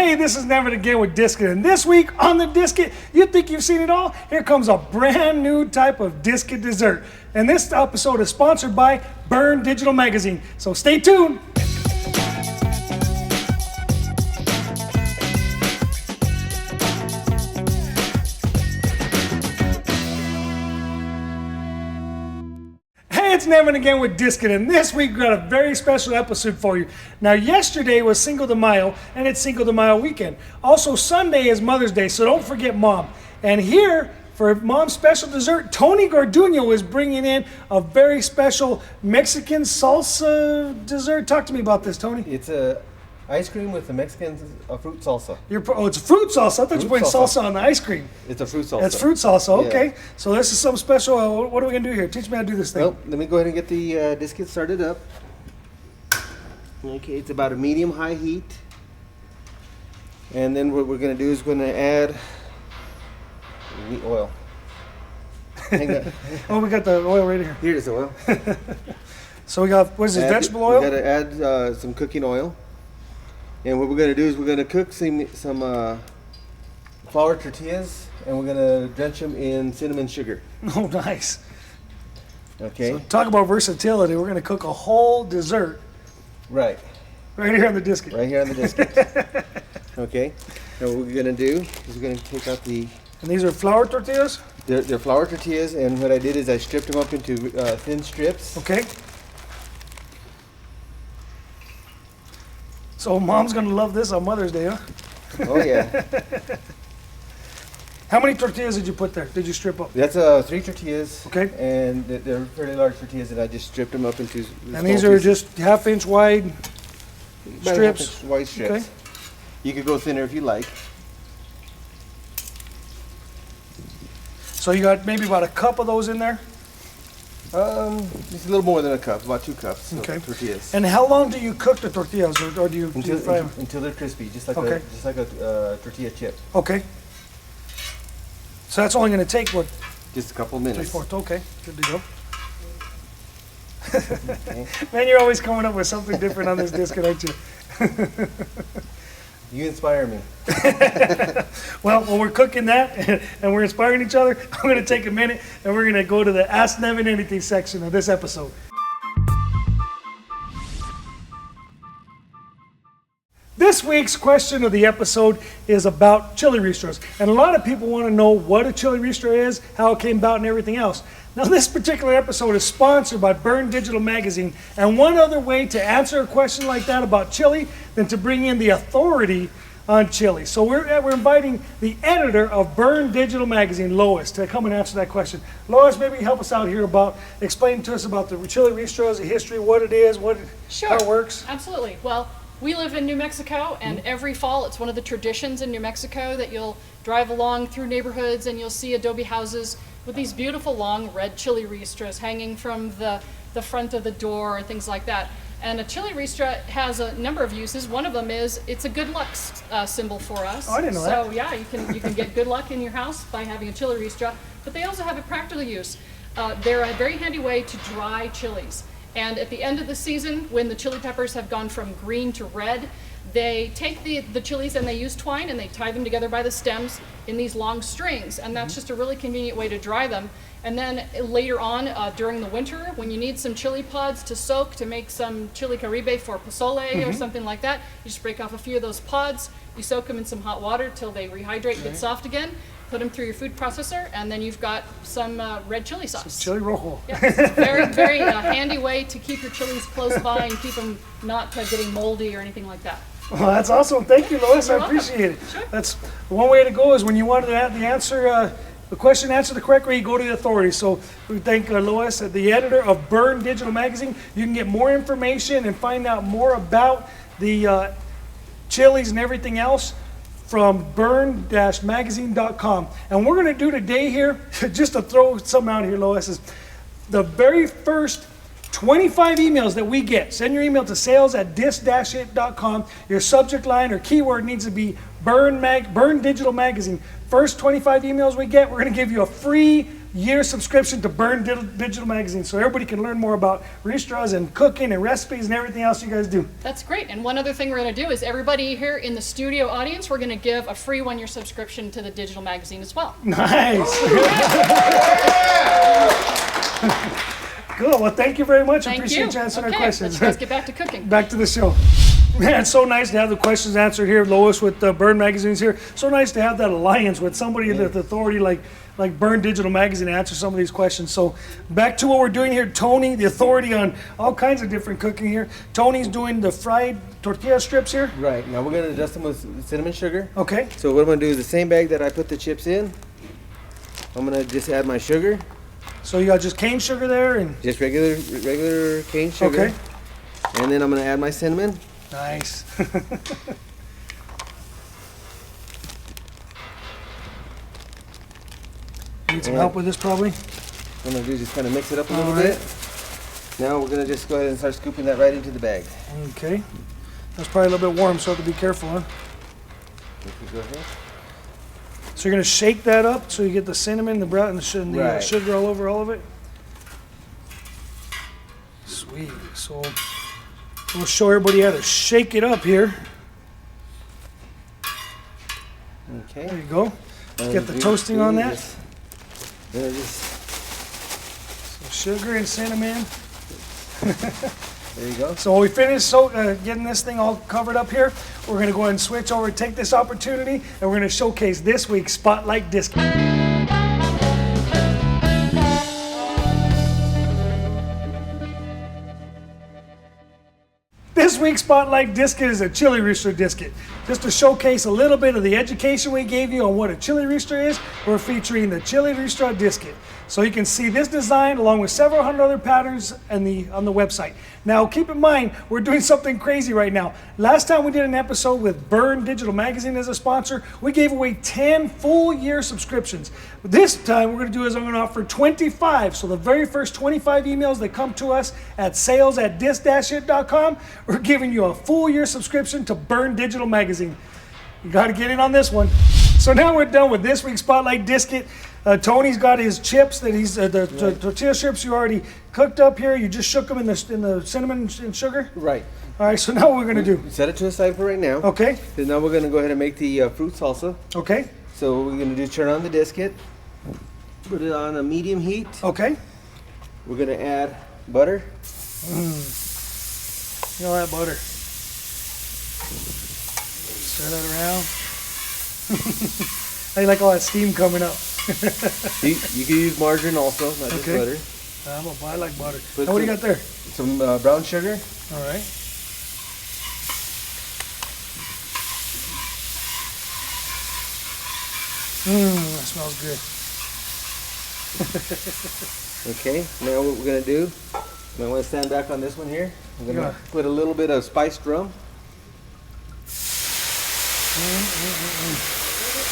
Hey, this is Never Again with Disket, and this week on the Disket, you think you've seen it all? Here comes a brand new type of Disket dessert. And this episode is sponsored by Burn Digital Magazine, so stay tuned. It's Never Again with Disket, and this week we got a very special episode for you. Now, yesterday was Cinco de Mayo, and it's Cinco de Mayo weekend. Also, Sunday is Mother's Day, so don't forget Mom. And here, for Mom's special dessert, Tony Garduño is bringing in a very special Mexican salsa dessert. Talk to me about this, Tony. It's a ice cream with a Mexican fruit salsa. It's fruit salsa. I thought you were putting salsa on the ice cream. It's a fruit salsa. It's fruit salsa. Okay. Yeah. So this is some special. What are we going to do here? Teach me how to do this thing. Well, let me go ahead and get the Disket started up. Okay, it's about a medium-high heat. And then what we're going to do is we're going to add the oil. Hang on. Oh, we got the oil right here. Here's the oil. So we got, what is this, vegetable oil? We got to add some cooking oil. And what we're going to do is we're going to cook some flour tortillas, and we're going to drench them in cinnamon sugar. Oh, nice. Okay. So talk about versatility. We're going to cook a whole dessert. Right. Right here on the Disket. Right here on the Disket. Okay. Now what we're going to do is we're going to take out the... And these are flour tortillas? They're flour tortillas, and what I did is I stripped them up into thin strips. Okay. So Mom's going to love this on Mother's Day, huh? Oh, yeah. How many tortillas did you put there? Did you strip up? That's 3 tortillas. Okay. And they're fairly large tortillas, and I just stripped them up into And these are just half-inch wide about strips? half-inch wide strips. Okay. You could go thinner if you like. So you got maybe about a cup of those in there? It's a little more than a cup, about 2 cups Okay. of tortillas. And how long do you cook the tortillas, or do you fry them? Until they're crispy, just like Okay. a tortilla chip. Okay. So that's only going to take, what, Just a couple minutes. 3/4? Okay, good to go. Okay. Man, you're always coming up with something different on this Disket, aren't you? You inspire me. Well, when we're cooking that and we're inspiring each other, I'm going to take a minute and we're going to go to the Ask Nevin Anything section of this episode. This week's question of the episode is about chili ristros. And a lot of people want to know what a chili ristro is, how it came about, and everything else. Now, this particular episode is sponsored by Burn Digital Magazine. And one other way to answer a question like that about chili than to bring in the authority on chili. So we're inviting the editor of Burn Digital Magazine, Lois, to come and answer that question. Lois, maybe help us out here about, explain to us about the chili ristros, the history, what it is, how it works. Absolutely. Well, we live in New Mexico, and every fall it's one of the traditions in New Mexico that you'll drive along through neighborhoods and you'll see adobe houses with these beautiful long red chili ristros hanging from the front of the door and things like that. And a chili ristra has a number of uses. One of them is it's a good luck symbol for us. Oh, I didn't know that. So yeah, you can get good luck in your house by having a chili ristra. But they also have a practical use. They're a very handy way to dry chilies. And at the end of the season, when the chili peppers have gone from green to red, they take the chilies and they use twine and they tie them together by the stems in these long strings. And that's just a really convenient way to dry them. And then later on, during the winter, when you need some chili pods to soak to make some chili caribe for pozole or something like that, you just break off a few of those pods, you soak them in some hot water till they rehydrate and get soft again, put them through your food processor, and then you've got some red chili sauce. Chili rojo. Yeah, it's a very, very handy way to keep your chilies close by and keep them not getting moldy or anything like that. Well, that's awesome. Thank you, Lois. You're I welcome. appreciate it. Sure. That's one way to go is when you want to have the answer, the question answered the correct way, you go to the authorities. So we thank Lois, the editor of Burn Digital Magazine. You can get more information and find out more about the chilies and everything else from burn-magazine.com. And we're going to do today here, just to throw something out here, Lois, is the very first 25 emails that we get. Send your email to sales@dis-it.com. Your subject line or keyword needs to be Burn Digital Magazine. First 25 emails we get, we're going to give you a free year subscription to Burn Digital Magazine, so everybody can learn more about ristras and cooking and recipes and everything else you guys do. That's great. And one other thing we're going to do is everybody here in the studio audience, we're going to give a free 1-year subscription to the digital magazine as well. Nice. Cool. Well, thank you very much. I appreciate you answering our questions. Let's get back to cooking. Back to the show. Man, it's so nice to have the questions answered here. Lois with Burn Magazine's here. So nice to have that alliance with somebody with authority like Burn Digital Magazine to answer some of these questions. So back to what we're doing here. Tony, the authority on all kinds of different cooking here. Tony's doing the fried tortilla strips here. Right. Now we're going to adjust them with cinnamon sugar. Okay. So what I'm going to do is the same bag that I put the chips in, I'm going to just add my sugar. So you got just cane sugar there and Just regular cane sugar. okay. And then I'm going to add my cinnamon. Nice. Need some help with this probably? What I'm going to do is just kind of mix it up a little All right. bit. Now we're going to just go ahead and start scooping that right into the bag. Okay. That's probably a little bit warm, so I have to be careful, huh? Go ahead. So you're gonna shake that up so you get the cinnamon, the brown, and the Right. sugar all over all of it. Sweet. So we'll show everybody how to shake it up here. Okay. There you go. Get the toasting on that. So sugar and cinnamon. There you go. So when we finish getting this thing all covered up here, we're gonna go ahead and switch over, take this opportunity, and we're gonna showcase this week's Spotlight Disc. This week's Spotlight Discus is a chili rooster discus. Just to showcase a little bit of the education we gave you on what a chili rooster is, we're featuring the chili rooster discus. So you can see this design along with several hundred other patterns on the website. Now keep in mind, we're doing something crazy right now. Last time we did an episode with Burn Digital Magazine as a sponsor, we gave away 10 full year subscriptions. This time we're gonna do is I'm gonna offer 25. So the very first 25 emails that come to us at sales@disc-it.com, we're giving you a full year subscription to Burn Digital Magazine. You gotta get in on this one. So now we're done with this week's Spotlight Discus. Tony's got his chips that he's the tortilla strips you already cooked up here. You just shook them in the cinnamon and sugar. Right. All right. So now what we're gonna do? Set it to the side for right now. Okay. Because now we're going to go ahead and make the fruit salsa. Okay. So what we're going to do is turn on the disket, put it on a medium heat. Okay. We're going to add butter. You know that butter. Stir that around. I like all that steam coming up. You can use margarine also, not just Okay. butter. I like butter. Put Now what do you some- got there? Some brown sugar. All right. That smells good. Okay, now what we're going to do, I want to stand back on this one here. I'm going to Yeah. put a little bit of spiced rum.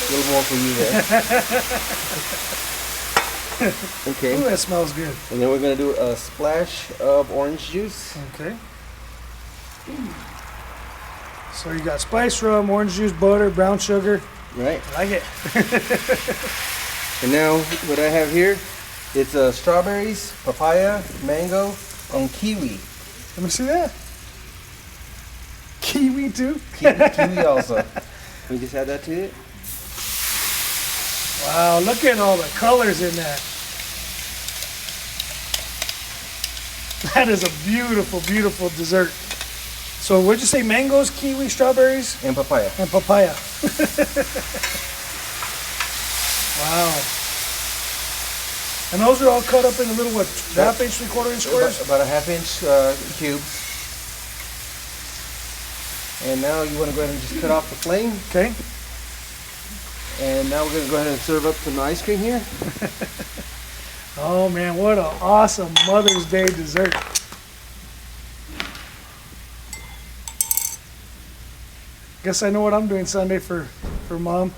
A little more for you there. Okay, Ooh, that smells good. and then we're going to do a splash of orange juice. Okay. So you got spice rum, orange juice, butter, brown sugar. Right, I like it. and now what I have here, it's strawberries, papaya, mango, and kiwi. Let me see that. Kiwi too? Kiwi also. We just add that to it. Wow, look at all the colors in that. That is a beautiful, beautiful dessert. So what'd you say, mangoes, kiwi, strawberries, And papaya. and papaya? Wow. And those are all cut up into little, what, half inch, 3/4 inch squares? About a half-inch cubes. And now you want to go ahead and just cut off the flame. Okay. And now we're going to go ahead and serve up some ice cream here. Oh man, what an awesome Mother's Day dessert. Guess I know what I'm doing Sunday for Mom.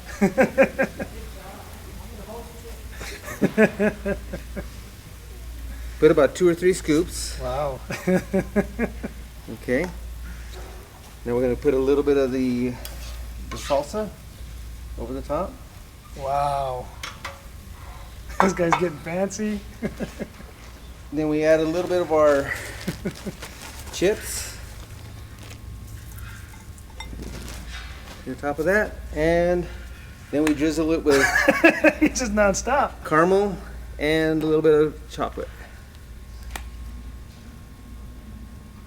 Put about 2 or 3 scoops. Wow. Okay. Now we're going to put a little bit of the salsa over the top. Wow. This guy's getting fancy. Then we add a little bit of our chips to the top of that, and then we drizzle it with He's just nonstop. caramel and a little bit of chocolate.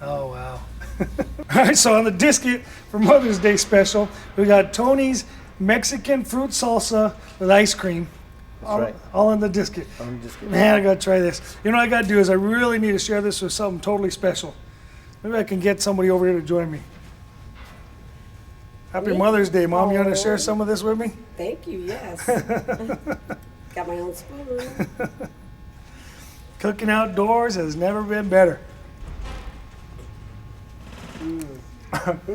Oh, wow. All right, so on the disket for Mother's Day special, we got Tony's Mexican fruit salsa with ice cream. That's right. All in the disket. I'm just kidding. Man, I gotta try this. You know what I gotta do is I really need to share this with something totally special. Maybe I can get somebody over here to join me. Happy Me? Mother's Day, Mom. You want to Oh. share some of this with me? Thank you, yes. Got my own spoon. Cooking outdoors has never been better. Happy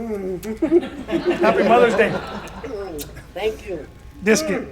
Mother's Day. Thank you. Disket.